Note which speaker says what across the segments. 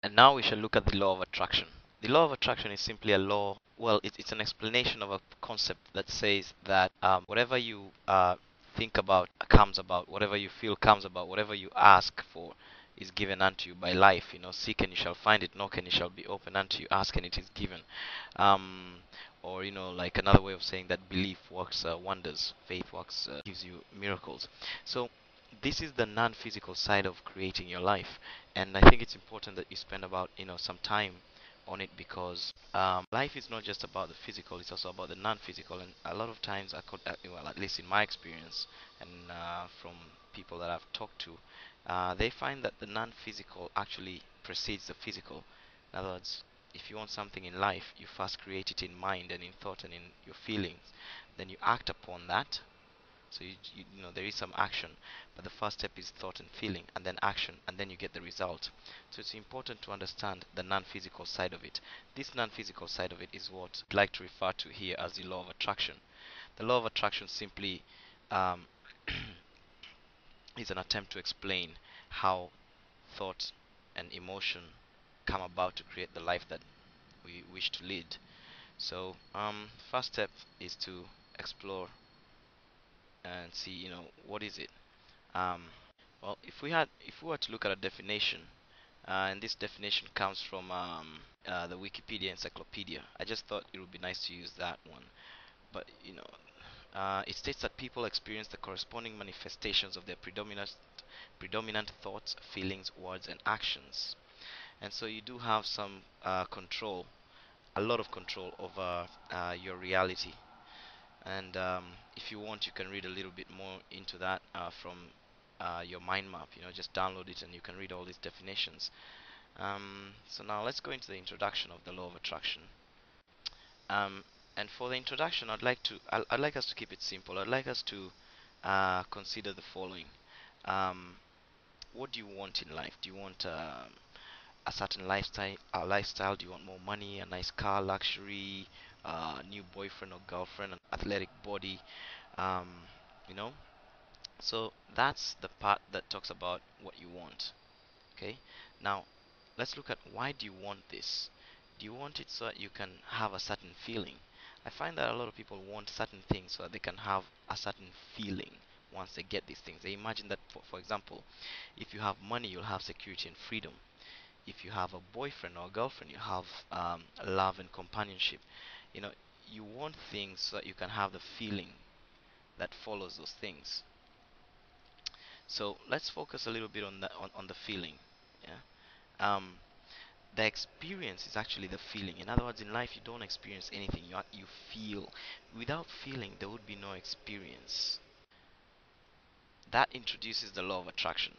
Speaker 1: And now we shall look at the law of attraction. The law of attraction is simply a law, well, it's an explanation of a concept that says that whatever you think about comes about, whatever you feel comes about, whatever you ask for is given unto you by life. You know, seek and you shall find it, knock and it shall be opened unto you, ask and it is given. Um, or, you know, like another way of saying that belief works wonders, faith works, gives you miracles. So, this is the non-physical side of creating your life, and I think it's important that you spend about some time on it because life is not just about the physical; it's also about the non-physical. And a lot of times, well, at least in my experience, and from people that I've talked to, they find that the non-physical actually precedes the physical. In other words, if you want something in life, you first create it in mind and in thought and in your feelings, then you act upon that. So you know there is some action, but the first step is thought and feeling, and then action, and then you get the result. So it's important to understand the non-physical side of it. This non-physical side of it is what I'd like to refer to here as the law of attraction. The law of attraction simply um, is an attempt to explain how thought and emotion come about to create the life that we wish to lead. So first step is to explore and see, what is it. Um, well, if we were to look at a definition, and this definition comes from the Wikipedia Encyclopedia. I just thought it would be nice to use that one. But it states that people experience the corresponding manifestations of their predominant thoughts, feelings, words, and actions. And so you do have some control, a lot of control over your reality. And if you want, you can read a little bit more into that from your mind map. Just download it and you can read all these definitions. So now let's go into the introduction of the law of attraction. Um, and for the introduction, I'd like us to keep it simple. I'd like us to consider the following. Um, what do you want in life? Do you want a certain lifestyle? Do you want more money, a nice car, luxury, new boyfriend or girlfriend, an athletic body? Um, you know, so that's the part that talks about what you want. Okay, now let's look at why do you want this? Do you want it so that you can have a certain feeling? I find that a lot of people want certain things so that they can have a certain feeling once they get these things. They imagine that, for example, if you have money, you'll have security and freedom. If you have a boyfriend or a girlfriend, you have love and companionship. You know, you want things so that you can have the feeling that follows those things. So let's focus a little bit on the feeling. Yeah. The experience is actually the feeling. In other words, in life you don't experience anything. You feel. Without feeling, there would be no experience. That introduces the law of attraction.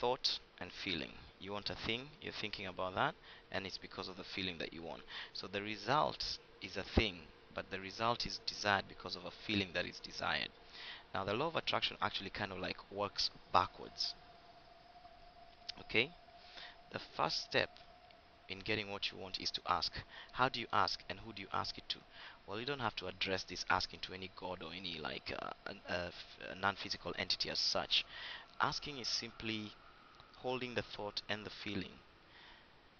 Speaker 1: Thought and feeling. You want a thing, you're thinking about that, and it's because of the feeling that you want. So the result is a thing, but the result is desired because of a feeling that is desired. Now the law of attraction actually kind of like works backwards. Okay? The first step in getting what you want is to ask. How do you ask and who do you ask it to? Well, you don't have to address this asking to any god or any like a non-physical entity as such. Asking is simply holding the thought and the feeling.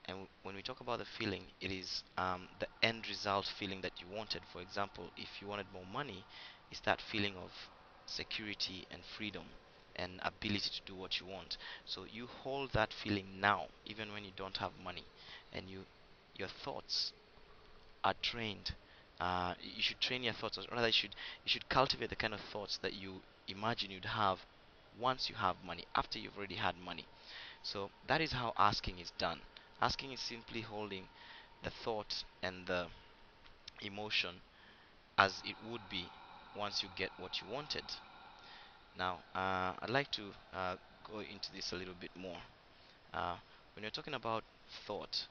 Speaker 1: And when we talk about the feeling, it is the end result feeling that you wanted. For example, if you wanted more money, it's that feeling of security and freedom and ability to do what you want. So you hold that feeling now, even when you don't have money, and your thoughts are trained. You should train your thoughts, or rather, you should cultivate the kind of thoughts that you imagine you'd have once you have money, after you've already had money. So that is how asking is done. Asking is simply holding the thought and the emotion as it would be once you get what you wanted. Now, I'd like to go into this a little bit more. Uh, when you're talking about thought,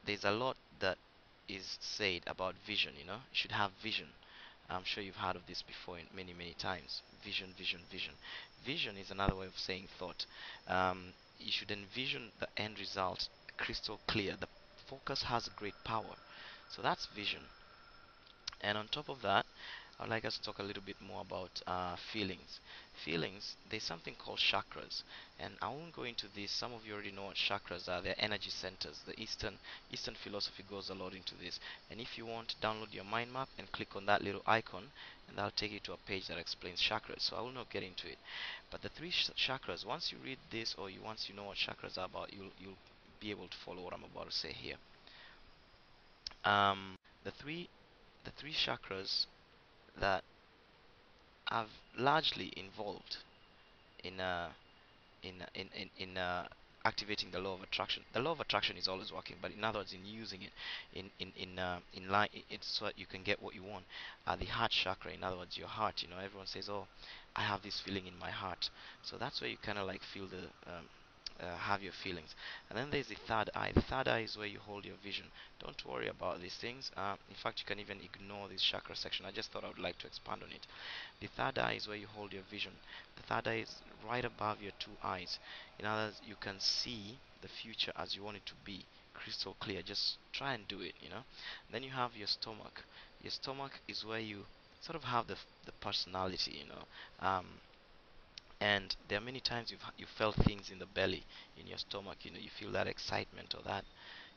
Speaker 1: there's a lot that is said about vision. You should have vision. I'm sure you've heard of this before many, many times. Vision, vision, vision. Vision is another way of saying thought. You should envision the end result crystal clear. The focus has great power. So that's vision. And on top of that, I'd like us to talk a little bit more about feelings. Feelings, there's something called chakras, and I won't go into this. Some of you already know what chakras are. They're energy centers. The Eastern philosophy goes a lot into this. And if you want, download your mind map and click on that little icon, and that'll take you to a page that explains chakras. So I will not get into it. But the three chakras, once you read this or once you know what chakras are about, you'll be able to follow what I'm about to say here. The three chakras that have largely involved in activating the law of attraction. The law of attraction is always working, but in other words, in using it in line, it's so that you can get what you want. The heart chakra, in other words, your heart. You know, everyone says, "Oh, I have this feeling in my heart," so that's where you kind of like feel the have your feelings. And then there's the third eye. The third eye is where you hold your vision. Don't worry about these things. In fact, you can even ignore this chakra section. I just thought I would like to expand on it. The third eye is where you hold your vision. The third eye is right above your two eyes. In other words, you can see the future as you want it to be, crystal clear. Just try and do it, you know. Then you have your stomach. Your stomach is where you sort of have the personality, you know. And there are many times you felt things in the belly, in your stomach. You know, you feel that excitement or that,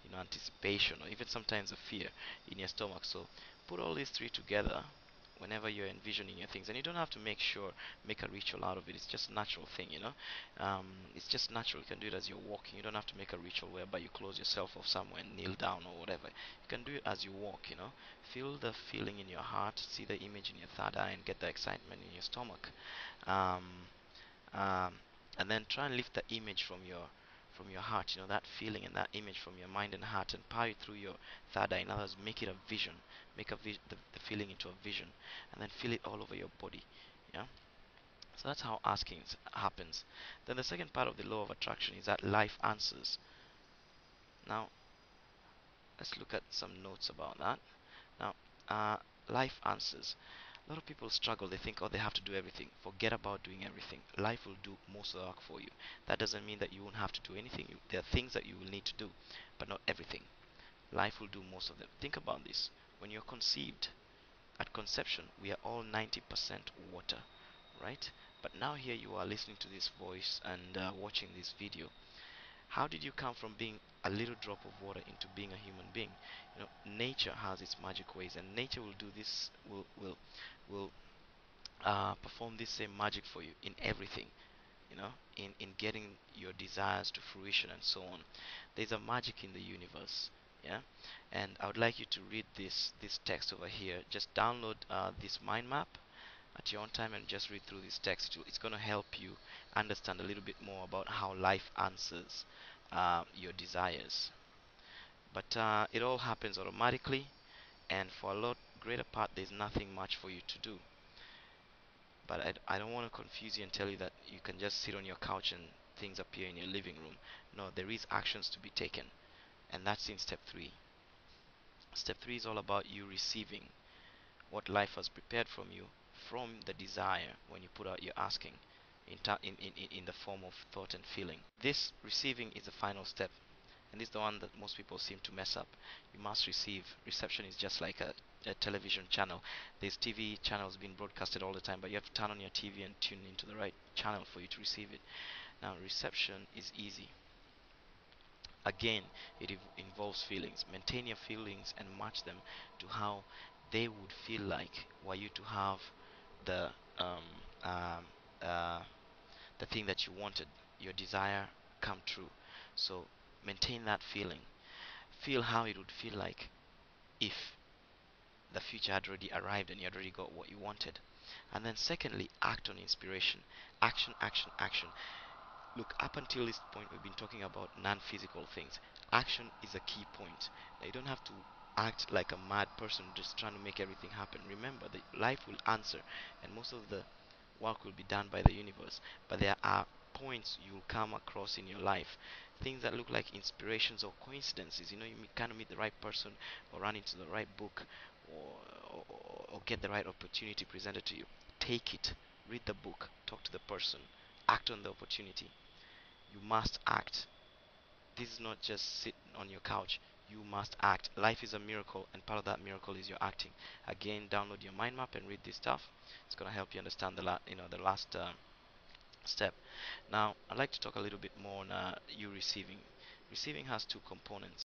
Speaker 1: you know, anticipation or even sometimes a fear in your stomach. So put all these three together whenever you're envisioning your things, and you don't have to make a ritual out of it. It's just a natural thing, you know. It's just natural. You can do it as you're walking. You don't have to make a ritual whereby you close yourself off somewhere and kneel down or whatever. You can do it as you walk, you know. Feel the feeling in your heart, see the image in your third eye, and get the excitement in your stomach. um, um, and then try and lift the image from your heart, you know, that feeling and that image from your mind and heart, and power it through your third eye. In other words, make it a vision. Make the feeling into a vision, and then feel it all over your body. Yeah. So that's how asking happens. Then the second part of the law of attraction is that life answers. Now let's look at some notes about that. Now, uh, life answers. A lot of people struggle. They think, oh, they have to do everything. Forget about doing everything. Life will do most of the work for you. That doesn't mean that you won't have to do anything. There are things that you will need to do, but not everything. Life will do most of them. Think about this. When you're conceived, at conception, we are all 90% water, right? But now here you are listening to this voice and watching this video. How did you come from being a little drop of water into being a human being? You know, nature has its magic ways, and nature will do this, will perform this same magic for you in everything, you know, in getting your desires to fruition and so on. There's a magic in the universe. Yeah. And I would like you to read this text over here. Just download this mind map at your own time and just read through this text. It's going to help you understand a little bit more about how life answers your desires. But it all happens automatically, and for a lot greater part there's nothing much for you to do. But I don't want to confuse you and tell you that you can just sit on your couch and things appear in your living room. No, there is actions to be taken, and that's in step 3. Step 3 is all about you receiving what life has prepared from you from the desire when you put out your asking in the form of thought and feeling. This receiving is the final step, and this is the one that most people seem to mess up. You must receive. Reception is just like a television channel. There's TV channels being broadcasted all the time, but you have to turn on your TV and tune into the right channel for you to receive it. Now, reception is easy. Again, it involves feelings. Maintain your feelings and match them to how they would feel like were you to have the um, um, uh, the thing that you wanted, your desire come true. So maintain that feeling. Feel how it would feel like if the future had already arrived and you had already got what you wanted. And then secondly, act on inspiration. Action, action, action. Look, up until this point, we've been talking about non-physical things. Action is a key point. Now, you don't have to act like a mad person just trying to make everything happen. Remember, the life will answer, and most of the work will be done by the universe. But there are points you'll come across in your life, things that look like inspirations or coincidences. You know, you kind of meet the right person, or run into the right book, or get the right opportunity presented to you. Take it, read the book, talk to the person, act on the opportunity. You must act. This is not just sit on your couch. you must act. Life is a miracle, and part of that miracle is your acting. Again, download your mind map and read this stuff. It's gonna help you understand the last step. Now, I'd like to talk a little bit more on you receiving. Receiving has two components.